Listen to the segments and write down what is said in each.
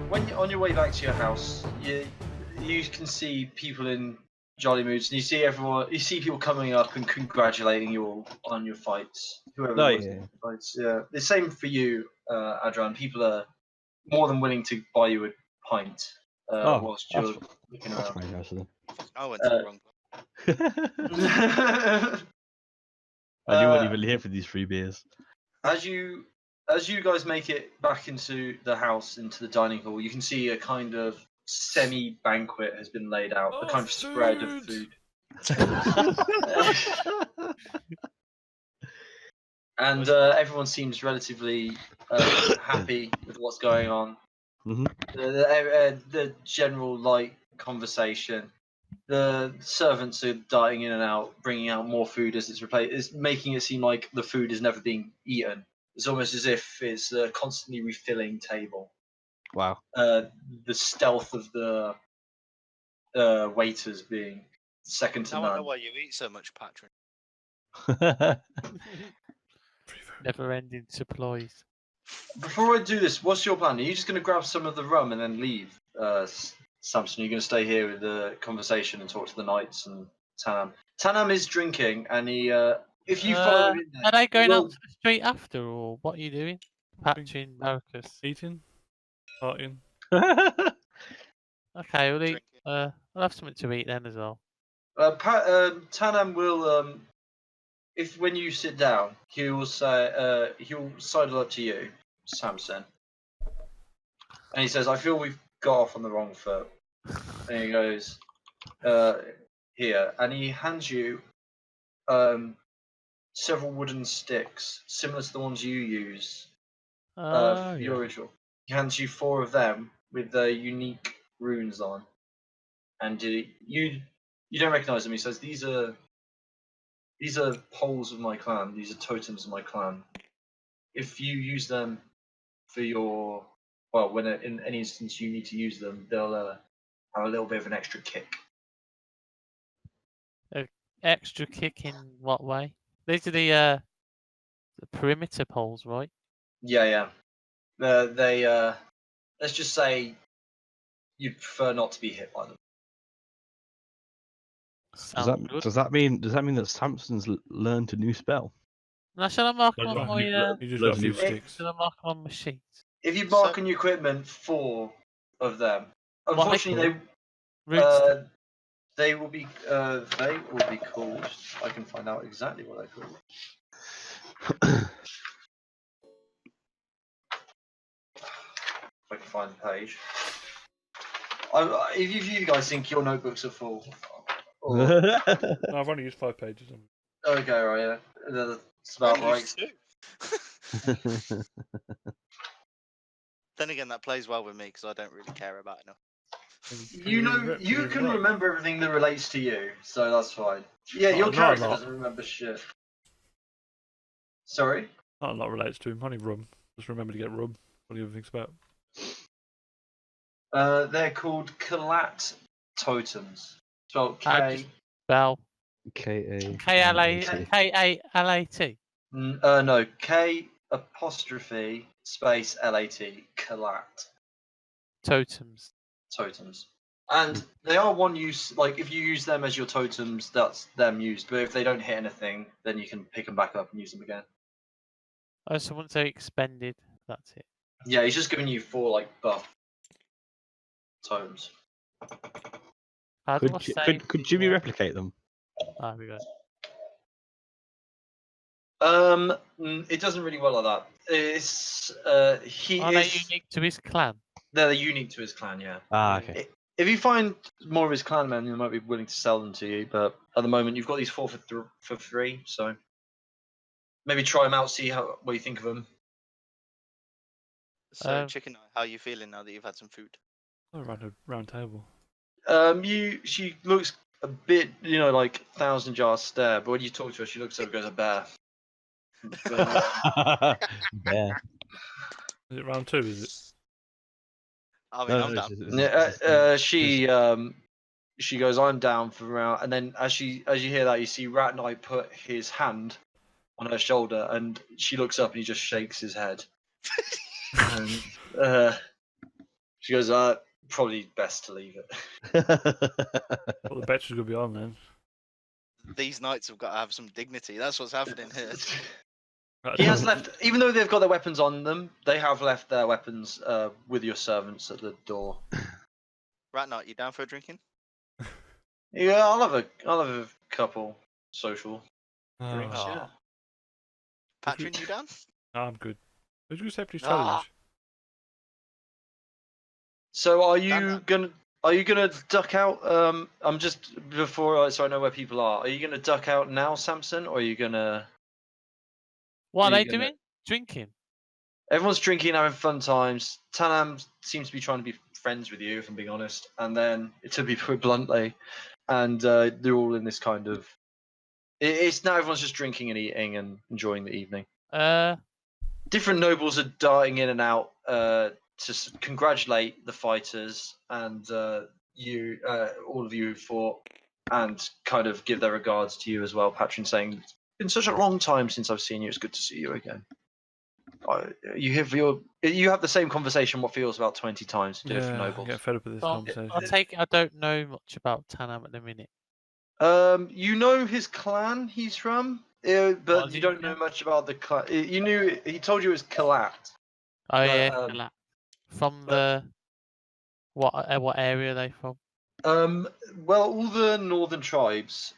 when you're on your way back to your house, you can see people in jolly moods, and you see people coming up and congratulating you all on your fights. Whoever Oh, was yeah. in the fights. Yeah, the same for you, Adran. People are more than willing to buy you a pint whilst you're looking That's around. fine, actually. I went to the wrong And you weren't even here for these 3 beers. As you guys make it back into the house, into the dining hall, you can see a kind of semi-banquet has been laid out, a kind of spread of food. And everyone seems relatively happy with what's going on. Mm-hmm. The general light conversation. The servants are darting in and out, bringing out more food as it's replaced. It's making it seem like the food is never being eaten. It's almost as if it's a constantly refilling table. Wow. The stealth of the waiters being second to Now none. I know why you eat so much, Patrick. Never-ending supplies. Before I do this, what's your plan? Are you just going to grab some of the rum and then leave, Samson? Are you going to stay here with the conversation and talk to the knights and Tanam? Tanam is drinking, and he, if you follow him in there, Are they going will- out to the street after, or what are you doing? Patching Marcus. Eating, partying. Okay, well, Drinking. I'll have something to eat then as well. Tanam will, if when you sit down, he will say, he'll sidle up to you, Samson, and he says, "I feel we've got off on the wrong foot." And he goes, "Here," and he hands you several wooden sticks, similar to the ones you use for your ritual. He hands you 4 of them with the unique runes on, and you don't recognize them. He says, "These are poles of my clan. These are totems of my clan. If you use them for your when in any instance you need to use them, they'll have a little bit of an extra kick." Extra kick in what way? These are the perimeter poles, right? Yeah. They let's just say you prefer not to be hit by them. Sounds good. Does that mean that Samson's learned a new spell? Now, shall I mark them Loads on of my You just got a few Loads of- sticks. shall I mark them on my sheet? If you mark on your equipment 4 of them, What are they unfortunately Roots. they will be called. I can find out exactly what they're called. If I can find the page. If you guys think your notebooks are full, No, I've only used 5 pages. okay, right, yeah, that's about Only right. 2. Then again, that plays well with me because I don't really care about enough. You can remember everything that relates to you, so that's fine. Yeah, your character doesn't remember shit. Sorry? Not a lot relates to him. Only rum. Just remember to get rum. What do you think about? They're called Kalat totems. Spelled I K. just spell K-A-L-A-T. K-A-L-A-T. No, K apostrophe space L-A-T. Kalat Totems. totems. And they are one use, like if you use them as your totems, that's them used. But if they don't hit anything, then you can pick them back up and use them again. Oh, so once they're expended, that's it. Yeah, he's just giving you 4 like buff totems. How do I save Could Jimmy replicate them? There we go. It doesn't really well like that. It's Are they unique to his clan? They're unique to his clan, yeah. Okay. If you find more of his clan men, they might be willing to sell them to you. But at the moment, you've got these 4 for free. So maybe try them out, see what you think of them. So, Chicken Eye, how are you feeling now that you've had some food? Around a round table. She looks a bit, like 1,000 Jar stare. But when you talk to her, she looks over, goes a bear. Yeah. Is it round 2? Is it? I mean, I'm down. She goes, "I'm down for round," and then as you hear that, you see Rat Knight put his hand on her shoulder, and she looks up and he just shakes his head. And She goes, probably best to leave it. Well, the bet's gonna be on then. These knights have got to have some dignity. That's what's happening here. He has left, even though they've got their weapons on them, they have left their weapons with your servants at the door. Rat Knight, you down for a drinking? Yeah, I'll have a couple social drinks. Oh, Yeah. Patron, you down? no, I'm good. Who's gonna accept his Ah. challenge? So are you Done gonna duck out? I'm just before so I know where people are. Are you gonna duck out now, Samson, or are you gonna? What are Are they you gonna- doing? Drinking. Everyone's drinking, having fun times. Tanam seems to be trying to be friends with you, if I'm being honest. And then, to be put bluntly, and they're all in this kind of. It's now everyone's just drinking and eating and enjoying the evening. Different nobles are darting in and out to congratulate the fighters and you, all of you who fought, and kind of give their regards to you as well. Patron saying, "It's been such a long time since I've seen you. It's good to see you again." You have the same conversation. What feels about 20 times to different Yeah, I nobles. get fed up with this conversation. I'll take it. I don't know much about Tanam at the minute. You know his clan he's from, but What is you he don't know from? much about the clan. You knew he told you it was Kalat. Oh But, yeah, um, from but- the what area are they from? Well, all the northern tribes,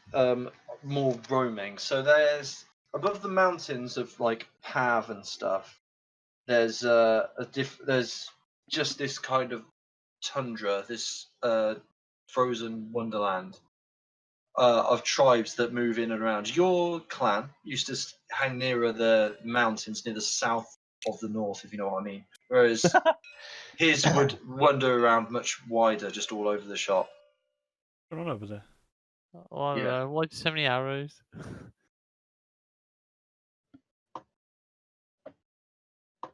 more roaming. So there's above the mountains of like Pav and stuff. There's there's just this kind of tundra, this frozen wonderland of tribes that move in and around. Your clan used to hang nearer the mountains near the south of the north, if you know what I mean. Whereas his would wander around much wider, just all over the shop. What's going on over there? Oh, I don't Yeah. know. Why so many arrows?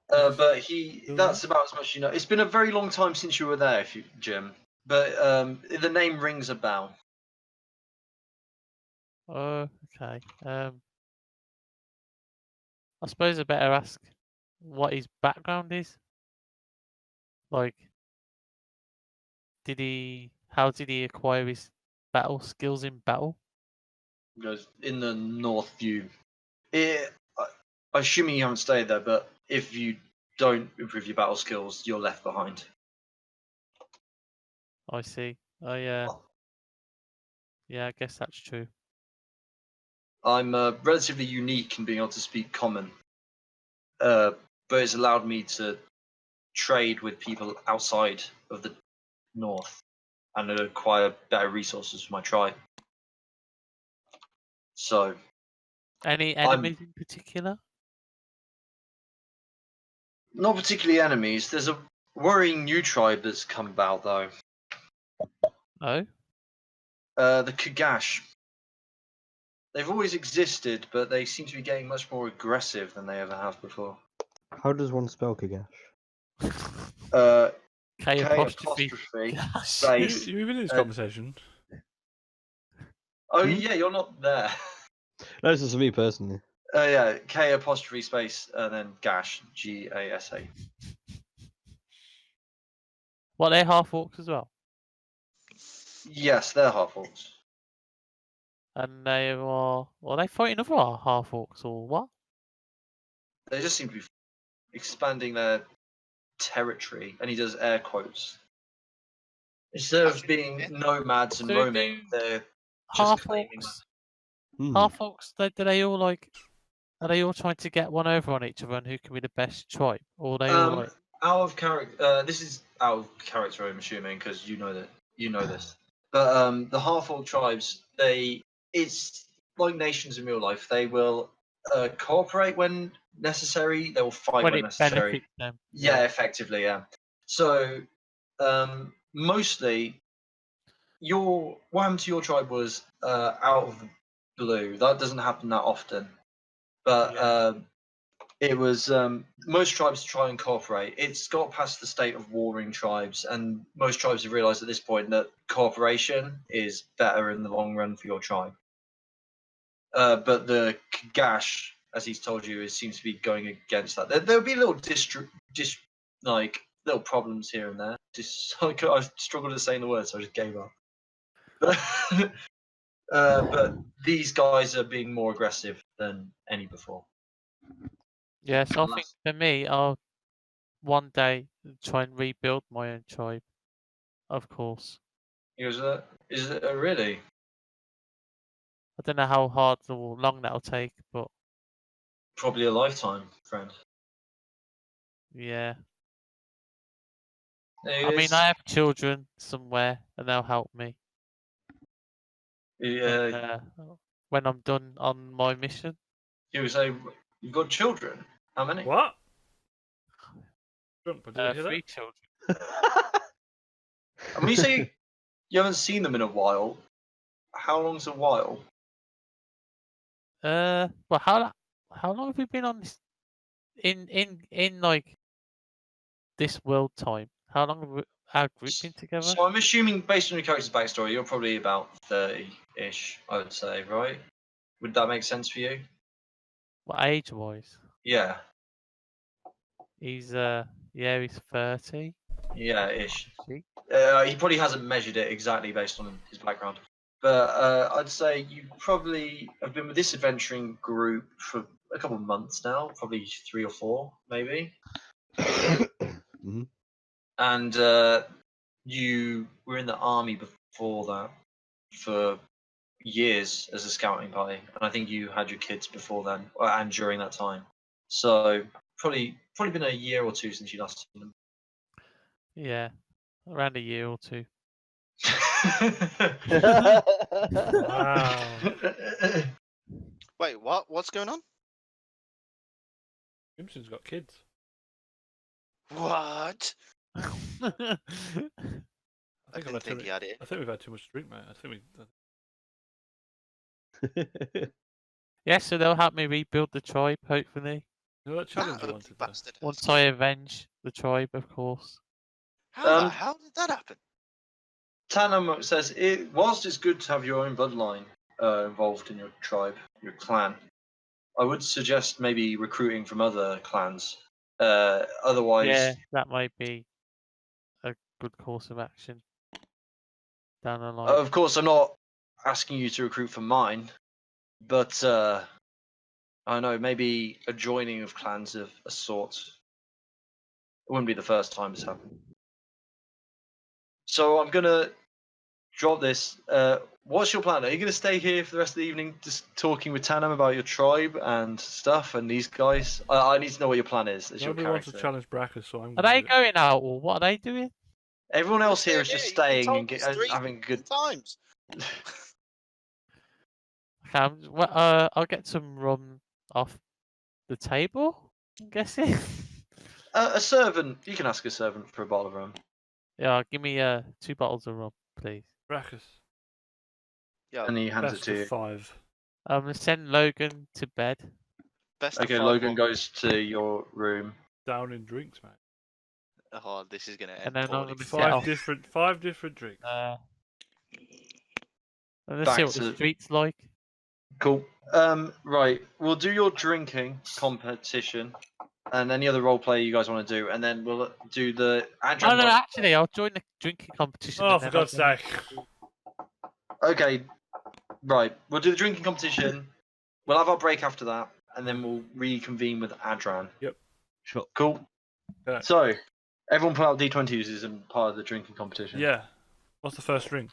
But Still that's about as much you know. It's been a very long time since you were there, Jim. But the name rings a bell. Oh, okay. I suppose I better ask what his background is. Like, how did he acquire his battle skills in battle? Goes in the north view. I assuming you haven't stayed there, but if you don't improve your battle skills, you're left behind. I see. Yeah, I guess that's true. I'm relatively unique in being able to speak common, but it's allowed me to trade with people outside of the north and acquire better resources for my tribe. So, Any enemies in particular? not particularly enemies. There's a worrying new tribe that's come about, though. Oh, The Kagash. They've always existed, but they seem to be getting much more aggressive than they ever have before. How does one spell Kagash? K apostrophe. Gosh. Space. You even in this uh, conversation? Oh yeah, you're not there. No, this is for me personally. Yeah, K apostrophe space and then Gash, Gasa. What, they're half orcs as well? Yes, they're half orcs. And they are. Well, they fighting other half orcs or what? They just seem to be expanding their territory, and he does air quotes. Instead of being nomads and So roaming, do they're half claiming orcs. Hmm. Half orcs. Do they all like? Are they all trying to get one over on each other and who can be the best tribe? Or are they all like? out of character. This is out of character, I'm assuming, because you know this. But the half orc tribes, it's like nations in real life. They will cooperate when necessary. They will fight When when it necessary. benefits them. Yeah, effectively, yeah. So mostly, what happened to your tribe was out of the blue. That doesn't happen that often, but Yeah. it was most tribes try and cooperate. It's got past the state of warring tribes, and most tribes have realised at this point that cooperation is better in the long run for your tribe. But the Kagash, as he's told you, seems to be going against that. There'll be little little problems here and there. Just I struggled to saying the word, so I just gave up. But these guys are being more aggressive than any before. Yeah, so I think Unless- for me, I'll one day try and rebuild my own tribe. Of course. He goes, is it really? I don't know how hard or long that'll take, but Probably a lifetime, friend. yeah. It I mean, is- I have children somewhere, and they'll help me yeah, when I'm done on my mission. you say you've got children. How many? What? Did I hear 3 that? children. And when you say you haven't seen them in a while, how long's a while? Well, how long have we been on this? In like this world time? How long have our group been together? So I'm assuming, based on your character's backstory, you're probably about 30-ish, I would say, right? Would that make sense for you? What age-wise? Yeah, He's he's 30. yeah-ish. See? He probably hasn't measured it exactly based on his background, but I'd say you probably have been with this adventuring group for a couple of months now, probably 3 or 4, maybe. Mhm. And you were in the army before that for years as a scouting party, and I think you had your kids before then and during that time. So probably been a year or 2 since you last seen them. Yeah, around a year or 2. Wow. Wait, what? What's going on? Simpson's got kids. What? I I think, I've didn't had too think many, he had it. I think we've had too much to drink, mate. I think Yeah, so they'll help me rebuild the tribe, hopefully. you know that challenge I That wanted there? bastard. Once I avenge the tribe, of course. How the hell did that happen? Tanam says, whilst it's good to have your own bloodline involved in your tribe, your clan, I would suggest maybe recruiting from other clans. Otherwise, Yeah, that might be a good course of action down the line. of course, I'm not asking you to recruit for mine, but I know maybe a joining of clans of a sort. It wouldn't be the first time it's happened. So I'm gonna drop this. What's your plan? Are you gonna stay here for the rest of the evening, just talking with Tanam about your tribe and stuff, and these guys? I need to know what your plan is. As your Nobody wants to character. challenge Brackus, so I'm Are going they to going out, or what are they doing? Everyone else here is Yeah, just you've been staying told and this 3 having a good. times. Okay, I'll get some rum off the table, I'm guessing. A servant. You can ask a servant for a bottle of rum. Yeah, give me 2 bottles of rum, please. Brackus. Yeah, And he hands it Best to of you. 5. I'm gonna send Logan to bed. best Okay, of 5 Logan what? goes to your room. Down in drinks, mate. Oh, this is gonna end And then I'm poorly. gonna set Five off. different drinks. Let's see what the Back to- street's like. Cool. Right. We'll do your drinking competition, and any other role play you guys want to do, and then we'll do the. Oh no, actually, I'll join the drinking competition. Oh, and for then I'll God's go- sake. Okay. Right. We'll do the drinking competition. We'll have our break after that, and then we'll reconvene with Adran. Sure. Cool. Okay. So, everyone put out D20s as part of the drinking competition. Yeah. What's the first drink?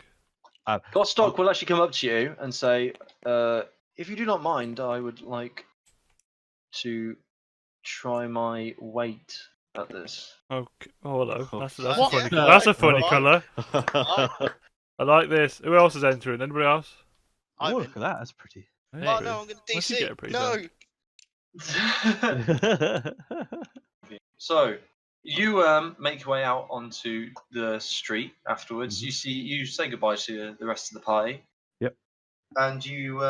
Godstock will actually come up to you and say, if you do not mind, I would like to try my weight at this. Okay. Oh, hello. That's a What funny. the- That's a funny What? colour. I like this. Who else is entering? Anybody else? Oh, I'm look in. at that. That's pretty. Oh Hey, no, I'm gonna Once you DC. get it pretty No. done. So, you make your way out onto the street afterwards. Mhm. You say goodbye to the rest of the party. Yep. And you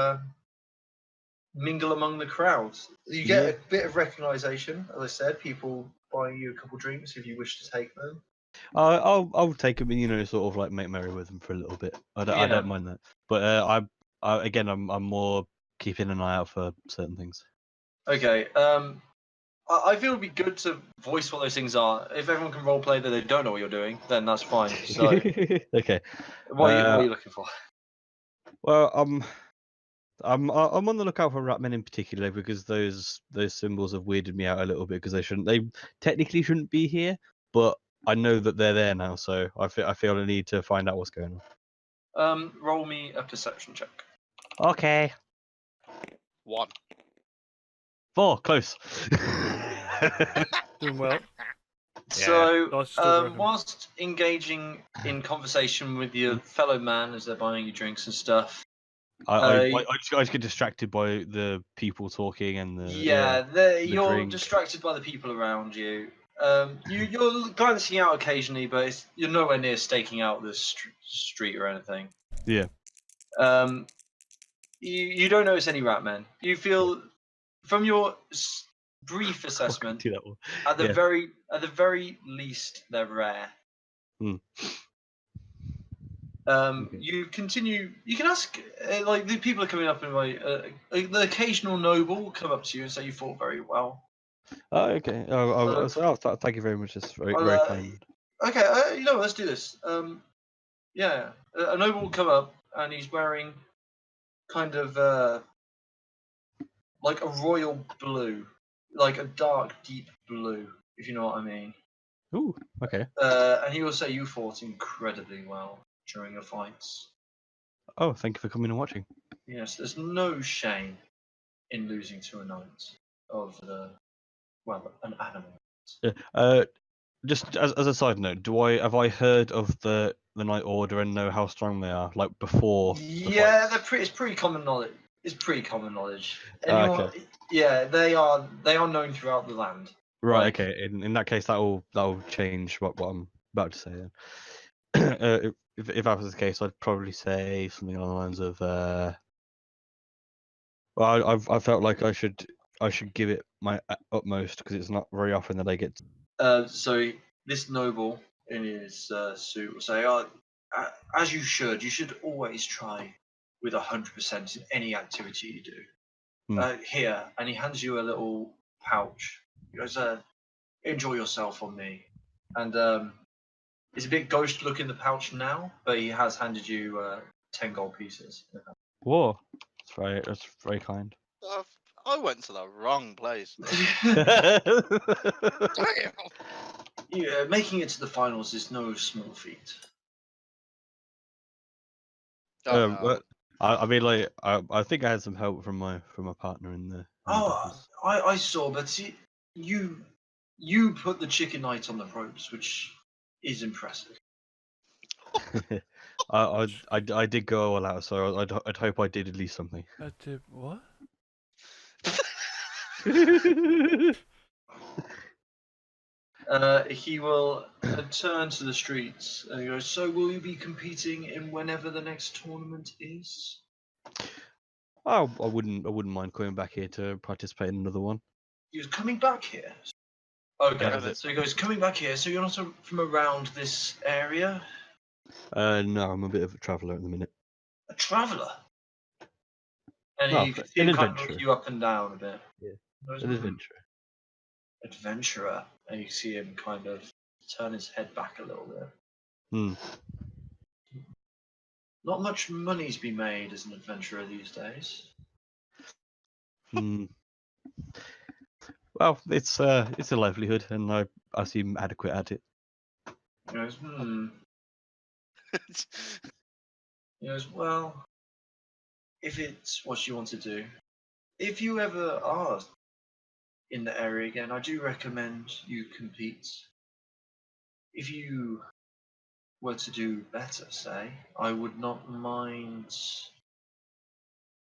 mingle among the crowds. You get a bit of recognition, as I said. People buying you a couple drinks if you wish to take them. I'll take them and sort of like make merry with them for a little bit. I Yeah. don't mind that. But I'm more keeping an eye out for certain things. Okay. I feel it'd be good to voice what those things are. If everyone can roleplay that they don't know what you're doing, then that's fine. So, Okay. what are you looking for? Well, I'm on the lookout for Ratmen in particular because those symbols have weirded me out a little bit because they technically shouldn't be here, but I know that they're there now, so I feel I need to find out what's going on. Roll me a perception check. Okay. 1. 4, close. Doing well. So, Dice still broken. whilst engaging in conversation with your fellow man as they're buying you drinks and stuff, I just get distracted by the people talking and the you're drink. distracted by the people around you. You're glancing out occasionally, but you're nowhere near staking out the street or anything. Yeah. You don't notice any rat men. You feel, from your brief assessment, Do that one. at the Yeah. very least, they're rare. Hmm. You continue. You can ask, like, the people are coming up and like the occasional noble will come up to you and say you fought very well. Oh, okay. Thank you very much. That's very kind. Okay, you know, let's do this. Yeah, a noble will come up and he's wearing kind of like a royal blue, like a dark, deep blue, if you know what I mean. Ooh, okay. And he will say you fought incredibly well during your fights. Oh, thank you for coming and watching. Yes, there's no shame in losing to a knight of an animal. Yeah. Just as a side note, have I heard of the Night Order and know how strong they are, like before? Yeah, it's pretty common knowledge. It's pretty commmen knowledge. Okay. Yeah, they are known throughout the land. Right. Like- Okay. In that case, that'll change what I'm about to say. Then. If that was the case, I'd probably say something along the lines of, well, I felt like I should give it my utmost because it's not very often that I get. So this noble in his suit will say, "Oh, as you should. You should always try with 100% in any activity you do." Here, and he hands you a little pouch. He goes, "Enjoy yourself on me." And it's a bit ghost look in the pouch now, but he has handed you 10 gold pieces. Whoa, that's very kind. I went to the wrong place. Yeah, making it to the finals is no small feat. No. I mean, like, I think I had some help from my partner in the. I saw, but you put the chicken knight on the ropes, which is impressive. I did go all out, so I'd hope I did at least something. I did what? He will turn to the streets and he goes, "So will you be competing in whenever the next tournament is?" Oh, I wouldn't mind coming back here to participate in another one. He was coming back here. Okay, Yeah, so he goes, "Coming back here. So you're not from around this area?" No, I'm a bit of a traveller at the minute. A traveller. And Well, you can see an him kind of adventurer. look you up and down a bit. Yeah. He goes, An adventurer. Adventurer, and you see him kind of turn his head back a little bit. Hmm. Not much money's been made as an adventurer these days. Hmm. Well, it's a livelihood, and I seem adequate at it. He goes, He goes, "Well, if it's what you want to do, if you ever are in the area again, I do recommend you compete. If you were to do better, say, I would not mind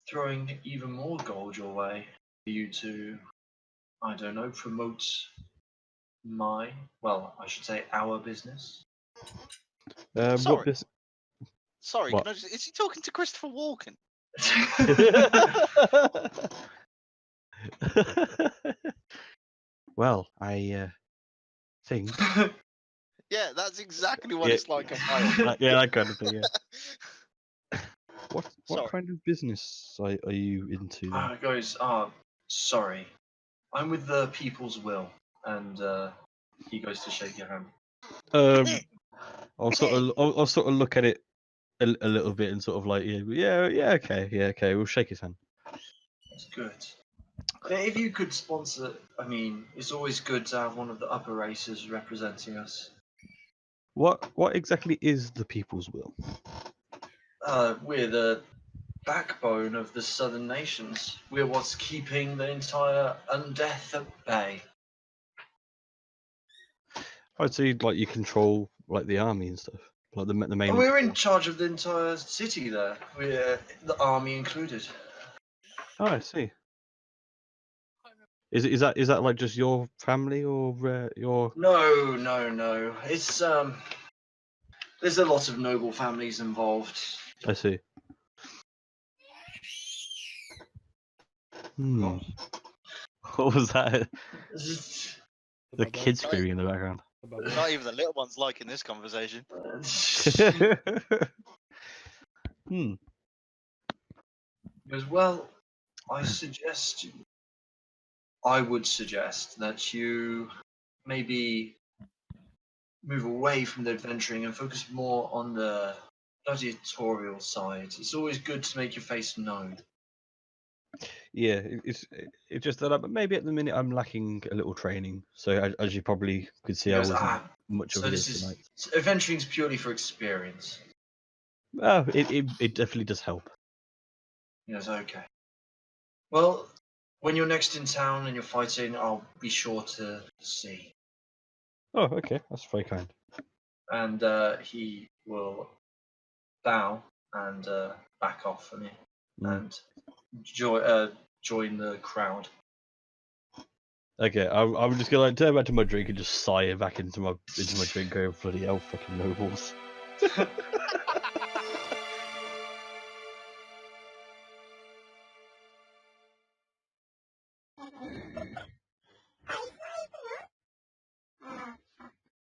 throwing even more gold your way for you to, I don't know, promote I should say our business." Sorry. Sorry, What? is he talking to Christopher Walken? Well, I think. Yeah, that's exactly what Yeah. it's like on my Yeah, that kind of thing. Yeah. What Sorry. kind of business are you into? Then? He goes, sorry. I'm with the people's will, and he goes to shake your hand. I'll sort of look at it a little bit and sort of like yeah, okay, we'll shake his hand. That's good. Yeah, if you could sponsor, I mean, it's always good to have one of the upper races representing us. What exactly is the people's will? We're the backbone of the southern nations. We're what's keeping the entire undeath at bay. I'd say like you control like the army and stuff, like the main. And we're in charge of the entire city there. We're the army included. Oh, I see. Is that like just your family or your? No. It's there's a lot of noble families involved. I see. Hmm. What was that? The kids screaming in the background. Not even the little ones liking this conversation. Hmm. As well, I would suggest that you maybe move away from the adventuring and focus more on the gladiatorial side. It's always good to make your face known. Yeah, it's just that maybe at the minute I'm lacking a little training. So as you probably could see, I Because, wasn't much of so a this tonight. is adventuring's purely for experience. Oh, it definitely does help. Yes, okay. Well, when you're next in town and you're fighting, I'll be sure to see. Oh, okay, that's very kind. And he will bow and back off from you and join the crowd. Okay, I'm just gonna like turn back to my drink and just sigh back into my drink. Go bloody hell, fucking nobles.